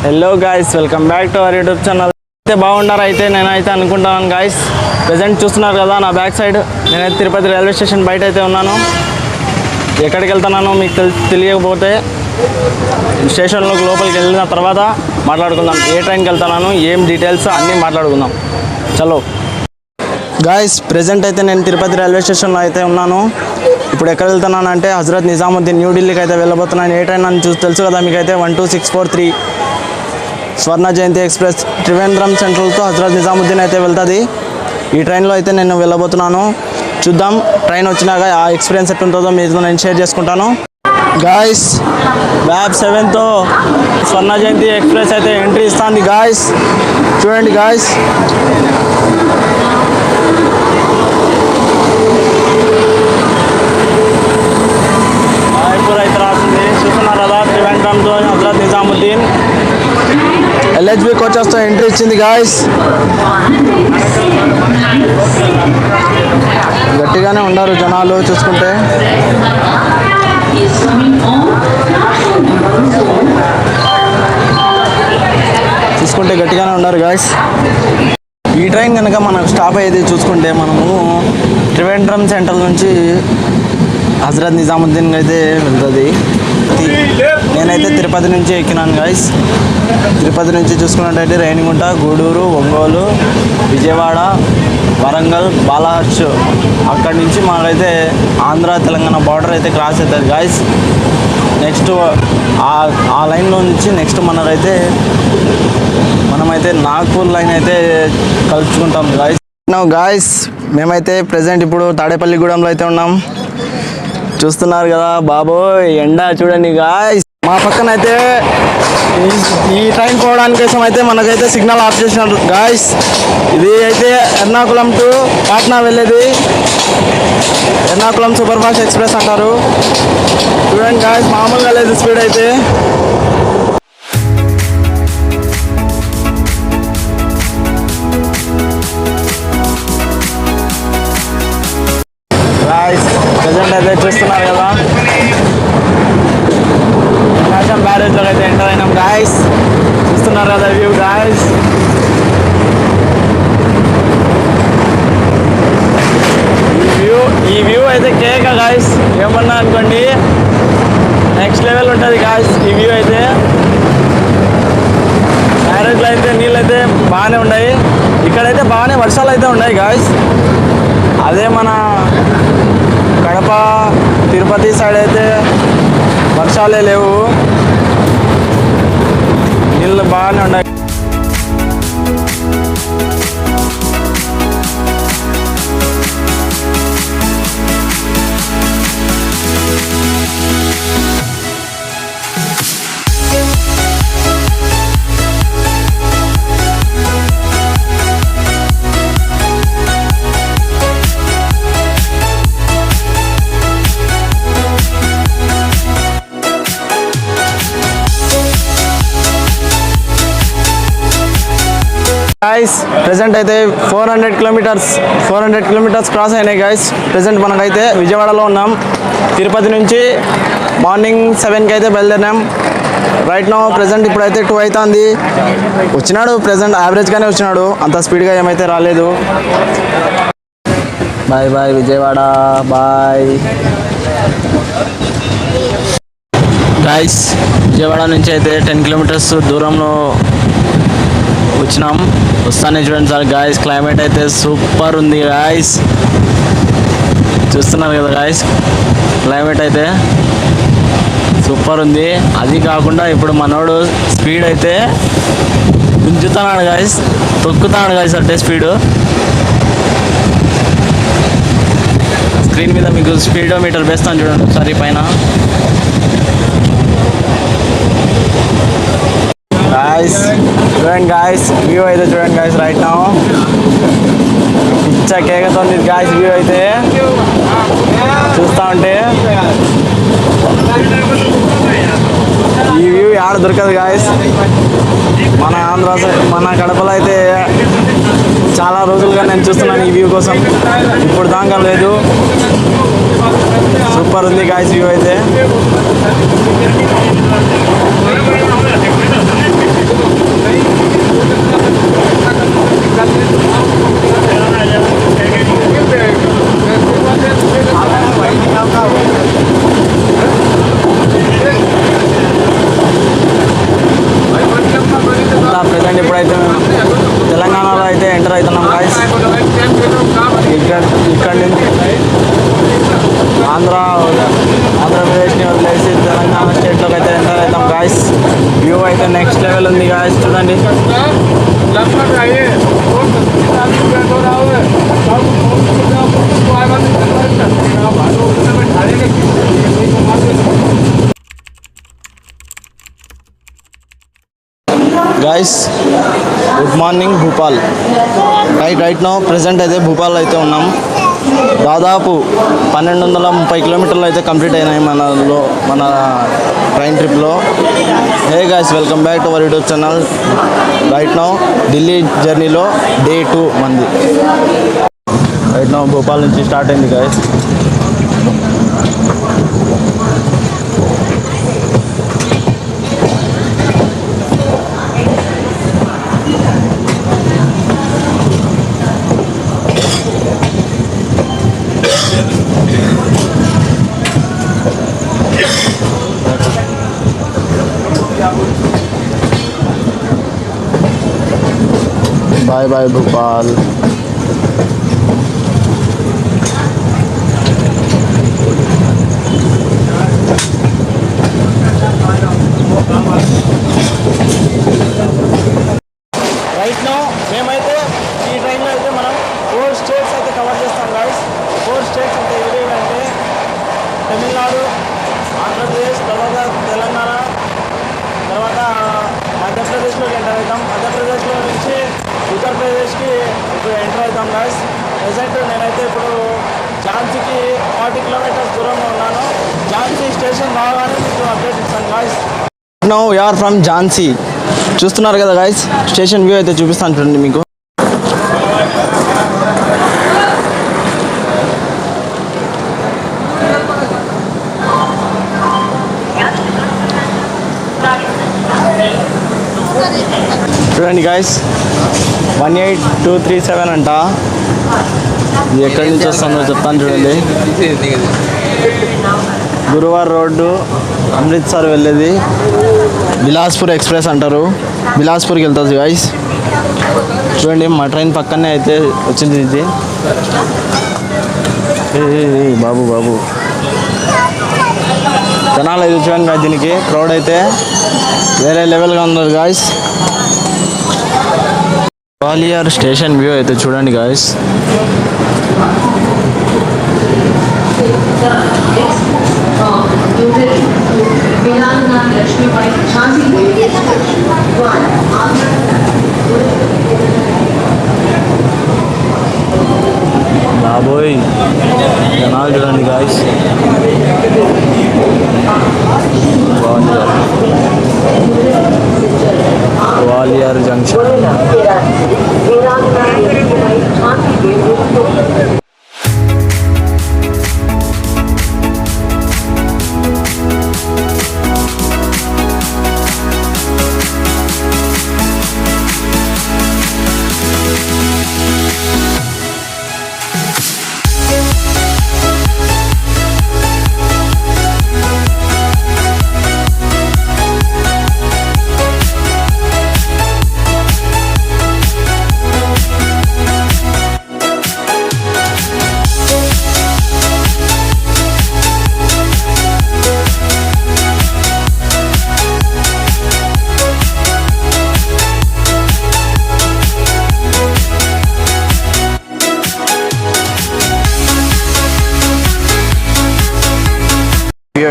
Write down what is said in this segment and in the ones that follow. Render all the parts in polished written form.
Hello guys, welcome back to our YouTube channel. అయితే బాగుండారు అయితే నేనైతే అనుకుంటాను గాయస్. ప్రజెంట్ చూస్తున్నారు కదా నా బ్యాక్ సైడ్, నేనైతే తిరుపతి రైల్వే స్టేషన్ బయట అయితే ఉన్నాను. ఎక్కడికి వెళ్తున్నానో మీకు తెలియకపోతే స్టేషన్లోకి లోపలికి వెళ్ళిన తర్వాత మాట్లాడుకుందాం. ఏ ట్రైన్కి వెళ్తున్నాను, ఏం డీటెయిల్స్ అన్నీ మాట్లాడుకుందాం. చలో గాయస్, ప్రజెంట్ అయితే నేను తిరుపతి రైల్వే స్టేషన్లో అయితే ఉన్నాను. ఇప్పుడు ఎక్కడ వెళ్తున్నాను అంటే హజరత్ నిజాముద్దీన్ న్యూఢిల్లీకి అయితే వెళ్ళబోతున్నాను. ఏ ట్రైన్ అని తెలుసు కదా మీకైతే, 12643 స్వర్ణ జయంతి ఎక్స్ప్రెస్ త్రివేంద్రం సెంట్రల్తో హజరత్ నిజాముద్దీన్ అయితే వెళ్తుంది. ఈ ట్రైన్లో అయితే నేను వెళ్ళబోతున్నాను. చూద్దాం ట్రైన్ వచ్చినాక ఆ ఎక్స్పీరియన్స్ ఎట్టుంటుందో మీతో నేను షేర్ చేసుకుంటాను. Guys, web 7తో Swarna Jayanti express అయితే ఎంట్రీ ఇస్తుంది. గాయస్ చూడండి గాయస్, రాయపూర్ అయితే రాస్తుంది. చూస్తున్నారు కదా, త్రివేంద్రంతో హజరత్ నిజాముద్దీన్ ఎల్హెచ్బి కోచెస్తో ఎంట్రీ ఇచ్చింది. గాయస్ గట్టిగానే ఉన్నారు జనాలు, చూసుకుంటే గట్టిగానే ఉన్నారు గాయస్. ఈ ట్రైన్ కనుక మనకు స్టాప్ అయ్యేది చూసుకుంటే మనము త్రివేంద్రం సెంట్రల్ నుంచి హజరత్ నిజాముద్దీన్ అయితే వెళ్తుంది. నేనైతే తిరుపతి నుంచి ఎక్కినాను గాయస్. తిరుపతి నుంచి చూసుకున్నట్టయితే రేణిగుంట, గూడూరు, ఒంగోలు, విజయవాడ, వరంగల్, బాలహర్ష్, అక్కడి నుంచి మనకైతే ఆంధ్ర తెలంగాణ బార్డర్ అయితే క్రాస్ అవుతుంది గాయస్. నెక్స్ట్ ఆ లైన్లో నుంచి నెక్స్ట్ మనమైతే నాగ్పూర్ లైన్ అయితే కలుసుకుంటాం గాయస్. గాయస్ మేమైతే ప్రజెంట్ ఇప్పుడు తాడేపల్లిగూడెంలో అయితే ఉన్నాం. చూస్తున్నారు కదా బాబోయ్, ఎండ చూడండి గాయస్. మా పక్కన అయితే ఈ ట్రైన్ పోవడానికి కోసం అయితే మనకైతే సిగ్నల్ ఆఫ్ చేసినారు గాయస్. ఇది అయితే ఎర్నాకుళం టు పాట్నా వెళ్ళేది, ఎర్నాకుళం సూపర్ ఫాస్ట్ ఎక్స్ప్రెస్ అంటారు. చూడండి గాయస్, మామూలుగా లేదు స్పీడ్ అయితే. గాయస్ ప్రజెంట్ అయితే చూస్తున్నారు కదా, ప్రకాశం బ్యారేజ్లోకి అయితే ఎంటర్ అయినాం గాయస్. చూస్తున్నారు కదా వ్యూ గాయస్. ఈ వ్యూ అయితే కేక గాయస్, ఏమన్నా అనుకోండి, నెక్స్ట్ లెవెల్ ఉంటుంది గాయస్. ఈ వ్యూ అయితే బ్యారేజ్లో అయితే నీళ్ళు అయితే బాగానే ఉన్నాయి. ఇక్కడైతే బాగానే వర్షాలు అయితే ఉన్నాయి గాయస్. అదే మన కడప, తిరుపతి సైడ్ అయితే వర్షాలే లేవు, నీళ్ళు బాగానే ఉన్నాయి. గాయస్ ప్రెజెంట్ అయితే 400 కిలోమీటర్స్ క్రాస్ అయినాయి గాయస్. ప్రెజెంట్ మనకైతే విజయవాడలో ఉన్నాం. తిరుపతి నుంచి మార్నింగ్ 7కి అయితే బయలుదేరినాం. రైట్ నో ప్రెజెంట్ ఇప్పుడైతే 2 అవుతుంది. వచ్చినాడు ప్రెజెంట్ యావరేజ్గానే వచ్చినాడు, అంత స్పీడ్గా ఏమైతే రాలేదు. Bye bye Vijayawada, bye guys. Vijayawada నుంచి అయితే 10 కిలోమీటర్స్ దూరంలో వచ్చినాం. వస్తానే చూడండి సార్ గాయస్, క్లైమేట్ అయితే సూపర్ ఉంది గాయస్. చూస్తున్నారు కదా గాయస్, క్లైమేట్ అయితే సూపర్ ఉంది. అది కాకుండా ఇప్పుడు మనోడు స్పీడ్ అయితే గుంజుతున్నాడు గాయస్, తొక్కుతున్నాడు గాయస్ అంటే స్పీడు. స్క్రీన్ మీద మీకు స్పీడోమీటర్ వేస్తాను చూడండి ఒకసారి పైన. గాయస్ చూడండి గాయస్, వ్యూ అయితే చూడండి గాయస్. రైట్ నౌ పిచ్చ కేకతోంది గాయస్ వ్యూ అయితే. చూస్తూ ఉంటే ఈ వ్యూ ఆడ దొరకదు గాయస్. మన ఆంధ్ర మన కడపలో అయితే చాలా రోజులుగా నేను చూస్తున్నాను ఈ వ్యూ కోసం, ఇప్పుడు దాకా లేదు. సూపర్ ఉంది గాయస్ వ్యూ అయితే. చూడండి ఇప్పుడైతే మేము తెలంగాణలో అయితే ఎంటర్ అవుతున్నాం గాయస్. ఇక్కడ నుంచి ఆంధ్రప్రదేశ్ని వదిలేసి తెలంగాణ స్టేట్లోకి అయితే ఎంటర్ అవుతాం గాయస్. వ్యూ అయితే నెక్స్ట్ లెవెల్ ఉంది గాయస్. చూడండి guys, good morning Bhopal. Right now present అయితే భూపాల్ అయితే ఉన్నాం. దాదాపు 1230 కిలోమీటర్లు అయితే కంప్లీట్ అయినాయి మన ట్రైన్ ట్రిప్లో. Hey guys, welcome back to our YouTube channel. Right now Delhi జర్నీలో డే 2 మంది. రైట్ నో భోపాల్ నుంచి స్టార్ట్ అయింది guys. Bye bye Bhopal. Right now మేమైతే ఈ ట్రైన్లో అయితే మనం 4 స్టేట్స్ అయితే కవర్ చేస్తాం గాయస్. 4 స్టేట్స్ అంటే ఏవేవంటే తమిళనాడు, ఆంధ్రప్రదేశ్, తర్వాత తెలంగాణ, తర్వాత మధ్యప్రదేశ్లోకి ఎంటర్ అవుతాం. మధ్యప్రదేశ్లో నుంచి ఉత్తరప్రదేశ్కి ఇప్పుడు ఎంటర్ అవుతాం గాయస్. ప్రెసెంట్ నేనైతే ఇప్పుడు ఝాన్సీకి 40 కిలోమీటర్స్ దూరంలో ఉన్నాను. ఝాన్సీ స్టేషన్ రాగానే మీకు అప్డేట్ ఇస్తాను guys. No we are from Jhansi. చూస్తున్నారు కదా గాయస్, స్టేషన్ వ్యూ అయితే చూపిస్తాను చూడండి మీకు. చూడండి గాయస్, 18237 అంట. ఇది ఎక్కడి నుంచి వస్తుందో చెప్తాను చూడండి. గురువార్ రోడ్డు అమృత్సర్ వెళ్ళేది బిలాస్పూర్ ఎక్స్ప్రెస్ అంటారు. బిలాస్పూర్కి వెళ్తుంది గాయస్. చూడండి మా ట్రైన్ పక్కనే అయితే వచ్చింది ఇది. బాబు జనాలు అయితే చూడండి గాయస్, దీనికి క్రౌడ్ అయితే వేరే లెవెల్గా ఉన్నారు గాయస్. గ్వాలియర్ స్టేషన్ వ్యూ అయితే చూడండి గాయస్. బాబోయ్ జనాలు చూడండి గాయస్. గ్వాలియర్ జంక్షన్.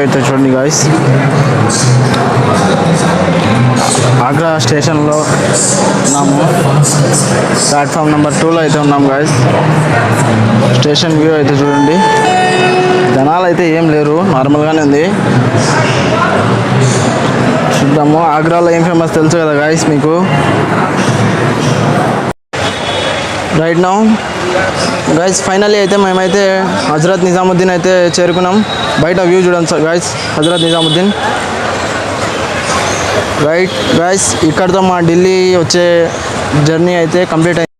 అయితే చూడండి గాయస్, ఆగ్రా స్టేషన్లో ఉన్నాము. ప్లాట్ఫామ్ నెంబర్ 2లో అయితే ఉన్నాం గాయస్. స్టేషన్ వ్యూ అయితే చూడండి. జనాలు అయితే ఏం లేరు, నార్మల్గానే ఉంది. చూద్దాము ఆగ్రాలో ఏం ఫేమస్ తెలుసు కదా గాయస్ మీకు. రైట్ నౌ గాయస్ ఫైనల్లీ అయితే మేమైతే హజరత్ నిజాముద్దీన్ అయితే చేరుకున్నాం. బయట వ్యూ చూడండి sir guys, Hazrat Nizamuddin. Right guys, ఇక్కడితో మా ఢిల్లీ వచ్చే జర్నీ అయితే కంప్లీట్ అయింది.